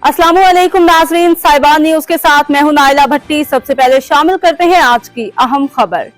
अस्सलाम वालेकुम नाजरीन, साहिबान न्यूज के साथ मैं हूं नाइला भट्टी। सबसे पहले शामिल करते हैं आज की अहम खबर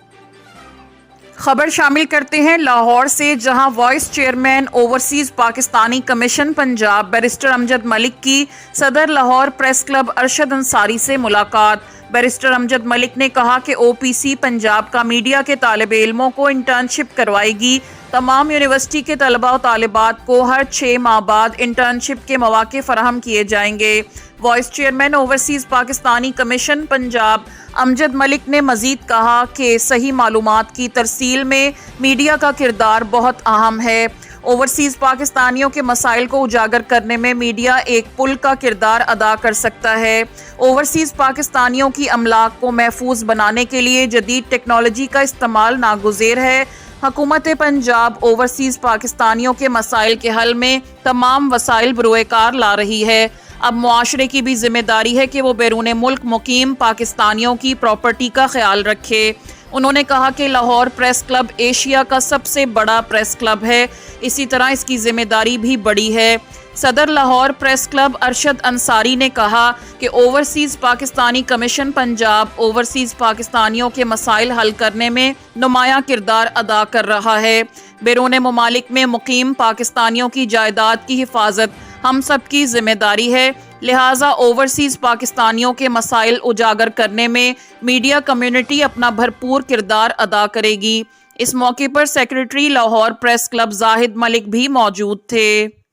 शामिल करते हैं लाहौर से, जहां vice chairman overseas Pakistani commission Punjab barrister Amjad Malik की सदर लाहौर प्रेस क्लब अरशद अंसारी से मुलाकात। बैरिस्टर अमजद मलिक ने कहा कि ओपीसी पंजाब का मीडिया के तालिब इल्मों को इंटर्नशिप करवाएगी। तमाम यूनिवर्सिटी के तलबा और तालिबात को हर 6 माह बाद इंटर्नशिप के मौके फराहम किए जाएंगे। Vice chairman overseas Pakistani commission Punjab Amjad Malik ने मजीद कहा कि सही मालूमात की तरसील में मीडिया का किरदार बहुत अहम है। ओवरसीज पाकिस्तानियों के मसाइल को उजागर करने में मीडिया एक पुल का किरदार अदा कर सकता है। ओवरसीज पाकिस्तानियों की अमलाक को महफूज बनाने के लिए जदीद टेक्नोलॉजी का इस्तेमाल नागुज़ेर है। हुकूमत पंजाब ओवरसीज पाकिस्तानियों के मसाइल के हल में तमाम वसाइल बरोएकार ला रही है। अब मुआशरे की भी जिम्मेदारी है कि वो बैरून मुल्क मुकीम पाकिस्तानियों की प्रॉपर्टी का ख्याल रखे। उन्होंने कहा कि लाहौर प्रेस क्लब एशिया का सबसे बड़ा प्रेस क्लब है, इसी तरह इसकी जिम्मेदारी भी बड़ी है। सदर लाहौर प्रेस क्लब अरशद अंसारी ने कहा कि overseas Pakistani commission Punjab overseas पाकिस्तानियों के मसाइल हल करने में नुमायां किरदार अदा कर रहा है। बैरून ममालिक में मुकीम पाकिस्तानियों की जायदाद की हिफाजत हम सब की जिम्मेदारी है, लिहाजा ओवरसीज पाकिस्तानियों के मसाइल उजागर करने में मीडिया कम्युनिटी अपना भरपूर किरदार अदा करेगी। इस मौके पर secretary Lahore press club Zahid Malik भी मौजूद थे।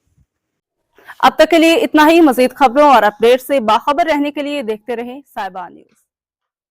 अब तक के लिए इतना ही। मजीद खबरों और अपडेट से बाखबर रहने के लिए देखते रहें साहिबान न्यूज।